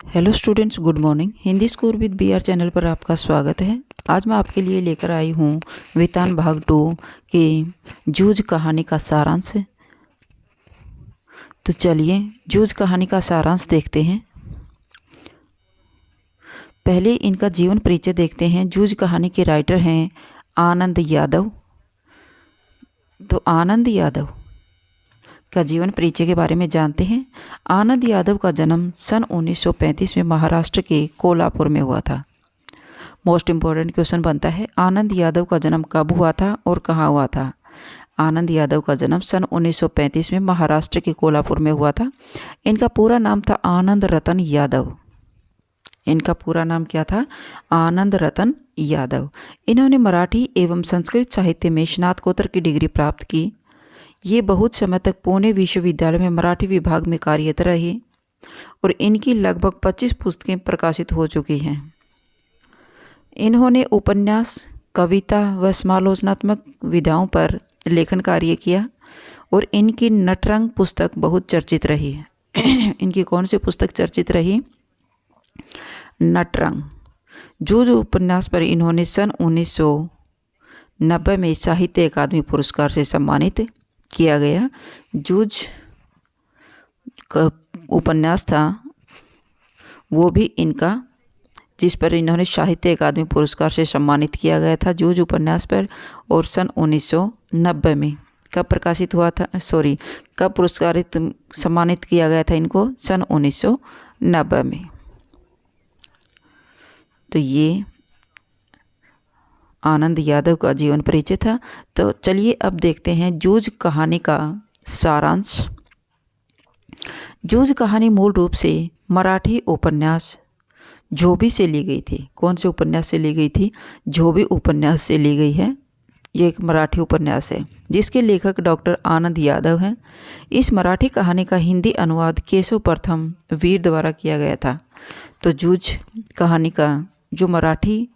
Hello students, good morning. Hindi score with BR channel पर आपका स्वागत है। आज मैं आपके लिए लेकर आई हूँ वेतान भाग 2 के जूझ कहानी का सारांश। तो चलिए जूझ कहानी का सारांश देखते हैं। पहले इनका जीवन परिचय देखते हैं। जूझ कहानी के राइटर हैं आनंद यादव। तो आनंद यादव का जीवन परिचय के बारे में जानते हैं। आनंद यादव का जन्म सन 1935 में महाराष्ट्र के कोल्हापुर में हुआ था। मोस्ट इम्पोर्टेंट क्वेश्चन बनता है, आनंद यादव का जन्म कब हुआ था और कहाँ हुआ था। आनंद यादव का जन्म सन 1935 में महाराष्ट्र के कोल्हापुर में हुआ था। इनका पूरा नाम था आनंद रतन यादव। इनका पूरा नाम क्या था? आनंद रतन यादव। इन्होंने मराठी एवं संस्कृत साहित्य में स्नातकोत्तर की डिग्री प्राप्त की। ये बहुत समय तक पुणे विश्वविद्यालय में मराठी विभाग में कार्यरत रहे और इनकी लगभग 25 पुस्तकें प्रकाशित हो चुकी हैं। इन्होंने उपन्यास, कविता व समालोचनात्मक विधाओं पर लेखन कार्य किया और इनकी नटरंग पुस्तक बहुत चर्चित रही है। इनकी कौन सी पुस्तक चर्चित रही? नटरंग। जूझ उपन्यास पर इन्होंने सन 1990 में साहित्य अकादमी पुरस्कार से सम्मानित किया गया। जूझ का उपन्यास था वो भी इनका, जिस पर इन्होंने साहित्य अकादमी पुरस्कार से सम्मानित किया गया था, जूझ उपन्यास पर। और सन 1990 में कब प्रकाशित हुआ था, कब पुरस्कारित सम्मानित किया गया था इनको? सन 1990 में। तो ये आनंद यादव का जीवन परिचय था। तो चलिए अब देखते हैं जूझ कहानी का सारांश। जूझ कहानी मूल रूप से मराठी उपन्यास झोबी से ली गई थी। कौन से उपन्यास से ली गई थी? झोबी उपन्यास से ली गई है। ये एक मराठी उपन्यास है जिसके लेखक डॉक्टर आनंद यादव हैं। इस मराठी कहानी का हिंदी अनुवाद केशव प्रथम वीर द्वारा किया गया था। तो जूझ कहानी का जो मराठी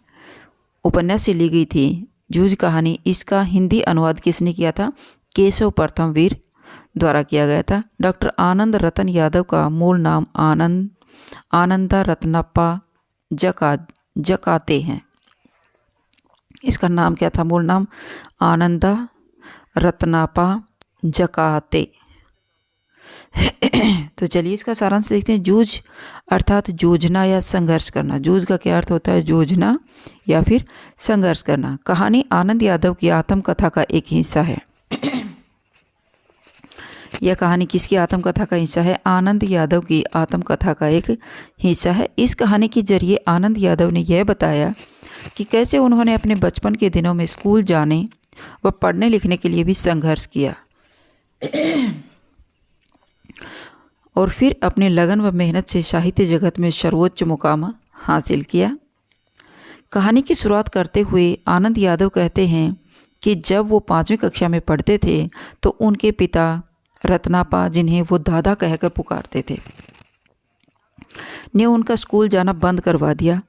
उपन्यास से ली गई थी जूझ कहानी, इसका हिंदी अनुवाद किसने किया था? केशव प्रथम वीर द्वारा किया गया था। डॉक्टर आनंद रतन यादव का मूल नाम आनंदा रत्नप्पा जकाते हैं। इसका नाम क्या था? मूल नाम आनंदा रत्नप्पा जकाते। तो चलिए इसका सारांश देखते हैं। जूझ अर्थात जूझना या संघर्ष करना। जूझ का क्या अर्थ होता है? जूझना या फिर संघर्ष करना। कहानी आनंद यादव की आत्मकथा का एक हिस्सा है। यह कहानी किसकी आत्मकथा का हिस्सा है? आनंद यादव की आत्मकथा का एक हिस्सा है। इस कहानी के जरिए आनंद यादव ने यह बताया कि कैसे उन्होंने अपने बचपन के दिनों में स्कूल जाने व पढ़ने लिखने के लिए भी संघर्ष किया और फिर अपने लगन व मेहनत से साहित्य जगत में सर्वोच्च मुकाम हासिल किया। कहानी की शुरुआत करते हुए आनंद यादव कहते हैं कि जब वो 5वीं कक्षा में पढ़ते थे तो उनके पिता रत्नापा, जिन्हें वो दादा कहकर पुकारते थे, ने उनका स्कूल जाना बंद करवा दिया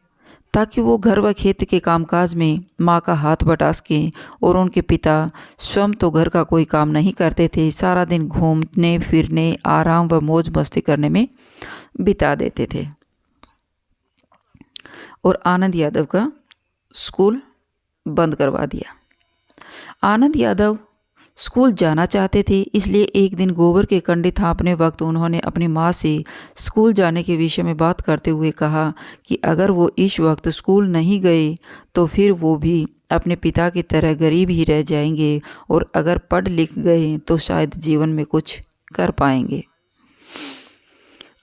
ताकि वो घर व खेत के कामकाज में माँ का हाथ बटा सकें। और उनके पिता स्वयं तो घर का कोई काम नहीं करते थे, सारा दिन घूमने फिरने, आराम व मौज मस्ती करने में बिता देते थे। और आनंद यादव का स्कूल बंद करवा दिया। आनंद यादव स्कूल जाना चाहते थे, इसलिए एक दिन गोबर के कंडे थापने वक्त उन्होंने अपनी माँ से स्कूल जाने के विषय में बात करते हुए कहा कि अगर वो इस वक्त स्कूल नहीं गए तो फिर वो भी अपने पिता की तरह गरीब ही रह जाएंगे, और अगर पढ़ लिख गए तो शायद जीवन में कुछ कर पाएंगे।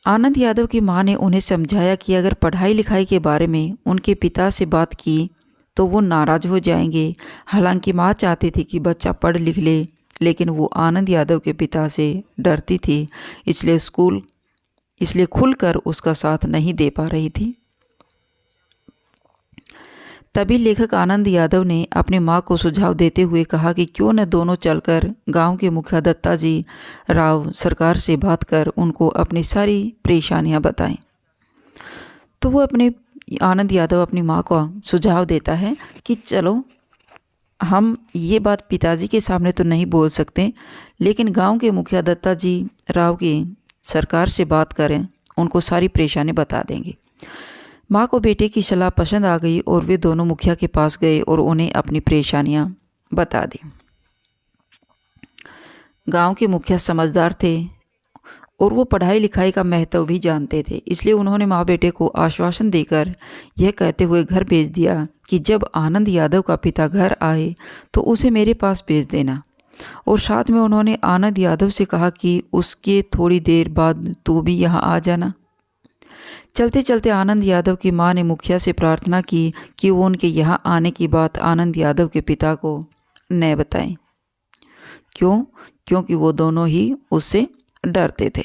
आनंद यादव की माँ ने उन्हें समझाया कि अगर पढ़ाई लिखाई के बारे में उनके पिता से बात की तो वो नाराज़ हो जाएंगे। हालांकि माँ चाहती थी कि बच्चा पढ़ लिख ले, लेकिन वो आनंद यादव के पिता से डरती थी, इसलिए खुलकर उसका साथ नहीं दे पा रही थी। तभी लेखक आनंद यादव ने अपनी माँ को सुझाव देते हुए कहा कि क्यों न दोनों चलकर गांव के मुखिया दत्ताजी राव सरकार से बात कर उनको अपनी सारी परेशानियां बताएं। तो वो आनंद यादव अपनी माँ को सुझाव देता है कि चलो हम ये बात पिताजी के सामने तो नहीं बोल सकते, लेकिन गांव के मुखिया दत्ताजी राव की सरकार से बात करें, उनको सारी परेशानी बता देंगे। माँ को बेटे की सलाह पसंद आ गई और वे दोनों मुखिया के पास गए और उन्हें अपनी परेशानियाँ बता दी। गांव के मुखिया समझदार थे और वो पढ़ाई लिखाई का महत्व भी जानते थे, इसलिए उन्होंने माँ बेटे को आश्वासन देकर यह कहते हुए घर भेज दिया कि जब आनंद यादव का पिता घर आए तो उसे मेरे पास भेज देना। और साथ में उन्होंने आनंद यादव से कहा कि उसके थोड़ी देर बाद तू भी यहाँ आ जाना। चलते चलते आनंद यादव की माँ ने मुखिया से प्रार्थना की कि वो उनके यहाँ आने की बात आनंद यादव के पिता को न बताएं। क्यों? क्योंकि वो दोनों ही उससे डरते थे।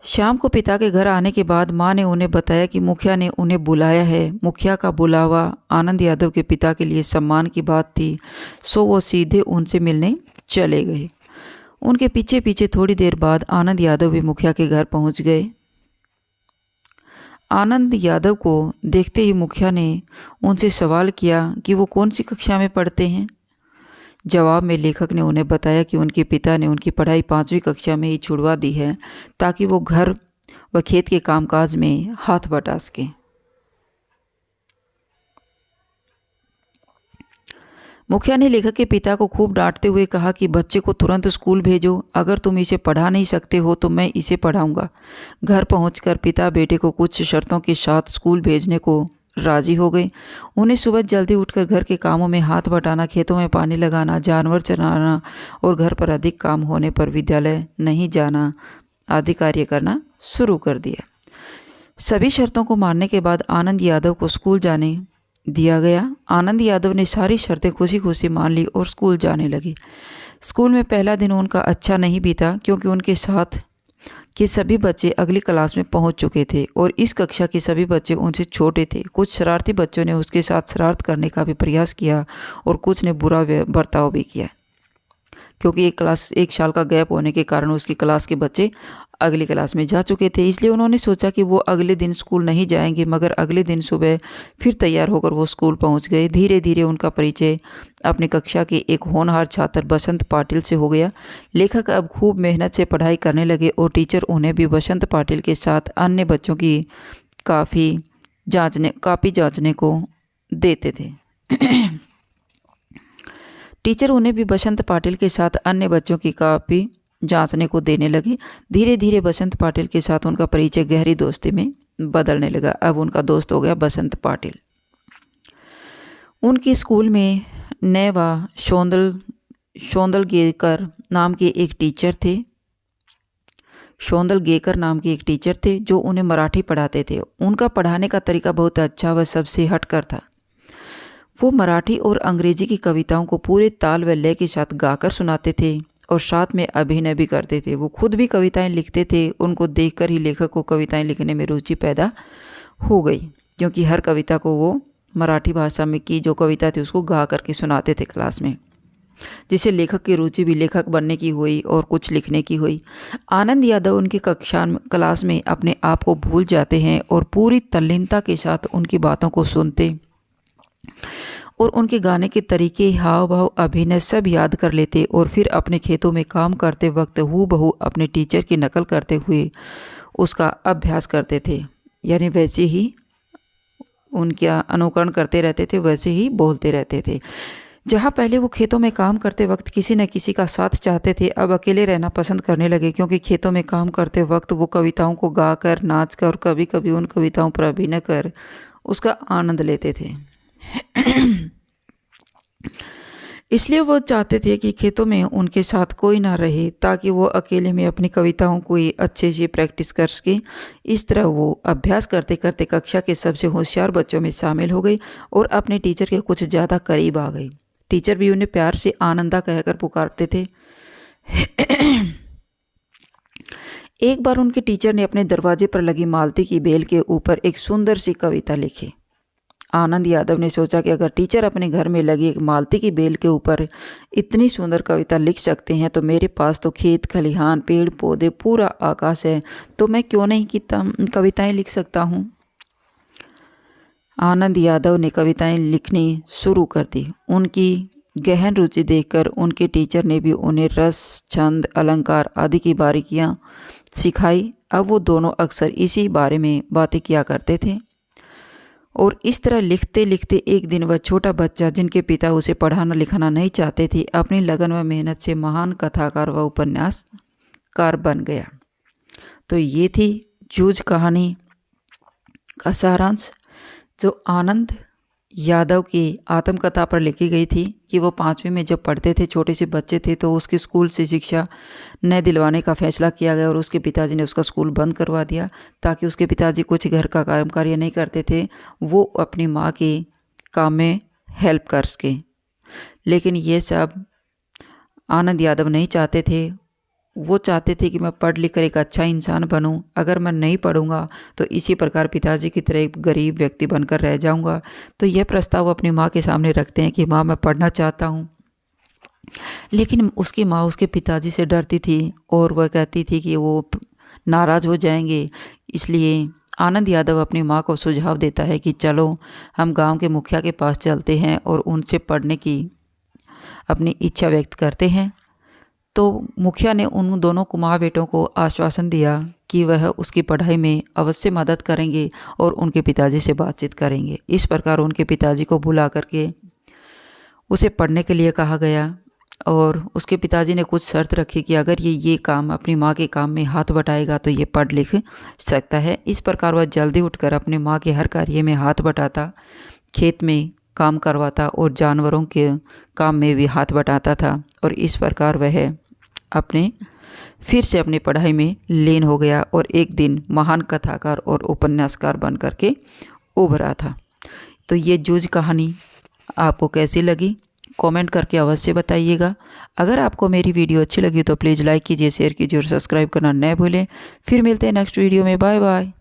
शाम को पिता के घर आने के बाद माँ ने उन्हें बताया कि मुखिया ने उन्हें बुलाया है। मुखिया का बुलावा आनंद यादव के पिता के लिए सम्मान की बात थी, सो वो सीधे उनसे मिलने चले गए। उनके पीछे पीछे थोड़ी देर बाद आनंद यादव भी मुखिया के घर पहुंच गए। आनंद यादव को देखते ही मुखिया ने उनसे सवाल किया कि वो कौन सी कक्षा में पढ़ते हैं। जवाब में लेखक ने उन्हें बताया कि उनके पिता ने उनकी पढ़ाई 5वीं कक्षा में ही छुड़वा दी है ताकि वो घर व खेत के कामकाज में हाथ बटा सकें। मुखिया ने लेखक के पिता को खूब डांटते हुए कहा कि बच्चे को तुरंत स्कूल भेजो, अगर तुम इसे पढ़ा नहीं सकते हो तो मैं इसे पढ़ाऊंगा। घर पहुंचकर पिता बेटे को कुछ शर्तों के साथ स्कूल भेजने को राजी हो गए। उन्हें सुबह जल्दी उठकर घर के कामों में हाथ बटाना, खेतों में पानी लगाना, जानवर चराना और घर पर अधिक काम होने पर विद्यालय नहीं जाना आदि कार्य करना शुरू कर दिया। सभी शर्तों को मानने के बाद आनंद यादव को स्कूल जाने दिया गया। आनंद यादव ने सारी शर्तें खुशी खुशी मान ली और स्कूल जाने लगे। स्कूल में पहला दिन उनका अच्छा नहीं बीता क्योंकि उनके साथ के सभी बच्चे अगली क्लास में पहुंच चुके थे और इस कक्षा के सभी बच्चे उनसे छोटे थे। कुछ शरारती बच्चों ने उसके साथ शरारत करने का भी प्रयास किया और कुछ ने बुरा बर्ताव भी किया, क्योंकि एक साल का गैप होने के कारण उसकी क्लास के बच्चे अगली क्लास में जा चुके थे। इसलिए उन्होंने सोचा कि वो अगले दिन स्कूल नहीं जाएंगे, मगर अगले दिन सुबह फिर तैयार होकर वो स्कूल पहुंच गए। धीरे धीरे उनका परिचय अपनी कक्षा के एक होनहार छात्र बसंत पाटिल से हो गया। लेखक अब खूब मेहनत से पढ़ाई करने लगे और टीचर उन्हें भी बसंत पाटिल के साथ अन्य बच्चों की कापी जांचने को देते थे। टीचर उन्हें भी बसंत पाटिल के साथ अन्य बच्चों की कापी जांचने को देने लगे। धीरे धीरे बसंत पाटिल के साथ उनका परिचय गहरी दोस्ती में बदलने लगा। अब उनका दोस्त हो गया बसंत पाटिल। उनके स्कूल में नेवा शोंदलगेकर नाम के एक टीचर थे जो उन्हें मराठी पढ़ाते थे। उनका पढ़ाने का तरीका बहुत अच्छा व सबसे हटकर था। वो मराठी और अंग्रेजी की कविताओं को पूरे ताल व लय के साथ गाकर सुनाते थे और साथ में अभिनय भी करते थे। वो खुद भी कविताएं लिखते थे। उनको देखकर ही लेखक को कविताएं लिखने में रुचि पैदा हो गई, क्योंकि हर कविता को वो मराठी भाषा में की जो कविता थी उसको गा करके सुनाते थे क्लास में, जिससे लेखक की रुचि भी लेखक बनने की हुई और कुछ लिखने की हुई। आनंद यादव उनकी क्लास में अपने आप को भूल जाते हैं और पूरी तल्लीनता के साथ उनकी बातों को सुनते और उनके गाने के तरीके, हाव भाव, अभिनय सब याद कर लेते और फिर अपने खेतों में काम करते वक्त हूबहू अपने टीचर की नकल करते हुए उसका अभ्यास करते थे। यानी वैसे ही उनका अनुकरण करते रहते थे, वैसे ही बोलते रहते थे। जहाँ पहले वो खेतों में काम करते वक्त किसी न किसी का साथ चाहते थे, अब अकेले रहना पसंद करने लगे, क्योंकि खेतों में काम करते वक्त वो कविताओं को गाकर, नाचकर और कभी कभी उन कविताओं पर अभिनय कर उसका आनंद लेते थे। इसलिए वो चाहते थे कि खेतों में उनके साथ कोई ना रहे, ताकि वो अकेले में अपनी कविताओं को अच्छे से प्रैक्टिस कर सके। इस तरह वो अभ्यास करते करते कक्षा के सबसे होशियार बच्चों में शामिल हो गई और अपने टीचर के कुछ ज़्यादा करीब आ गई। टीचर भी उन्हें प्यार से आनंदा कहकर पुकारते थे। एक बार उनके टीचर ने अपने दरवाजे पर लगी मालती की बेल के ऊपर एक सुंदर सी कविता लिखी। आनंद यादव ने सोचा कि अगर टीचर अपने घर में लगी एक मालती की बेल के ऊपर इतनी सुंदर कविता लिख सकते हैं तो मेरे पास तो खेत खलिहान, पेड़ पौधे, पूरा आकाश है, तो मैं क्यों नहीं कविताएं लिख सकता हूँ। आनंद यादव ने कविताएं लिखनी शुरू कर दी। उनकी गहन रुचि देखकर उनके टीचर ने भी उन्हें रस, छंद, अलंकार आदि की बारीकियाँ सिखाई। अब वो दोनों अक्सर इसी बारे में बातें किया करते थे। और इस तरह लिखते लिखते एक दिन वह छोटा बच्चा, जिनके पिता उसे पढ़ाना लिखाना नहीं चाहते थे, अपनी लगन व मेहनत से महान कथाकार व उपन्यासकार बन गया। तो ये थी जूझ कहानी का सारांश, जो आनंद यादव की आत्मकथा पर लिखी गई थी कि वो 5वीं में जब पढ़ते थे, छोटे से बच्चे थे, तो उसके स्कूल से शिक्षा न दिलवाने का फैसला किया गया और उसके पिताजी ने उसका स्कूल बंद करवा दिया, ताकि उसके पिताजी कुछ घर का काम कार्य नहीं करते थे, वो अपनी माँ के काम में हेल्प कर सके। लेकिन ये सब आनंद यादव नहीं चाहते थे। वो चाहते थे कि मैं पढ़ लिख कर एक अच्छा इंसान बनूं। अगर मैं नहीं पढ़ूंगा तो इसी प्रकार पिताजी की तरह एक गरीब व्यक्ति बनकर रह जाऊंगा। तो यह प्रस्ताव अपनी माँ के सामने रखते हैं कि माँ, मैं पढ़ना चाहता हूं। लेकिन उसकी माँ उसके पिताजी से डरती थी और वह कहती थी कि वो नाराज़ हो जाएंगे। इसलिए आनंद यादव अपनी माँ को सुझाव देता है कि चलो हम गाँव के मुखिया के पास चलते हैं और उनसे पढ़ने की अपनी इच्छा व्यक्त करते हैं। तो मुखिया ने उन दोनों कुमार बेटों को आश्वासन दिया कि वह उसकी पढ़ाई में अवश्य मदद करेंगे और उनके पिताजी से बातचीत करेंगे। इस प्रकार उनके पिताजी को बुला करके उसे पढ़ने के लिए कहा गया और उसके पिताजी ने कुछ शर्त रखी कि अगर ये काम अपनी माँ के काम में हाथ बटाएगा तो ये पढ़ लिख सकता है। इस प्रकार वह जल्दी उठकर अपने माँ के हर कार्य में हाथ बटाता, खेत में काम करवाता और जानवरों के काम में भी हाथ बटाता था। और इस प्रकार वह फिर से अपनी पढ़ाई में लीन हो गया और एक दिन महान कथाकार और उपन्यासकार बन करके उभरा था। तो ये जूझ कहानी आपको कैसी लगी, कमेंट करके अवश्य बताइएगा। अगर आपको मेरी वीडियो अच्छी लगी तो प्लीज़ लाइक कीजिए, शेयर कीजिए और सब्सक्राइब करना न भूलें। फिर मिलते हैं नेक्स्ट वीडियो में। Bye bye.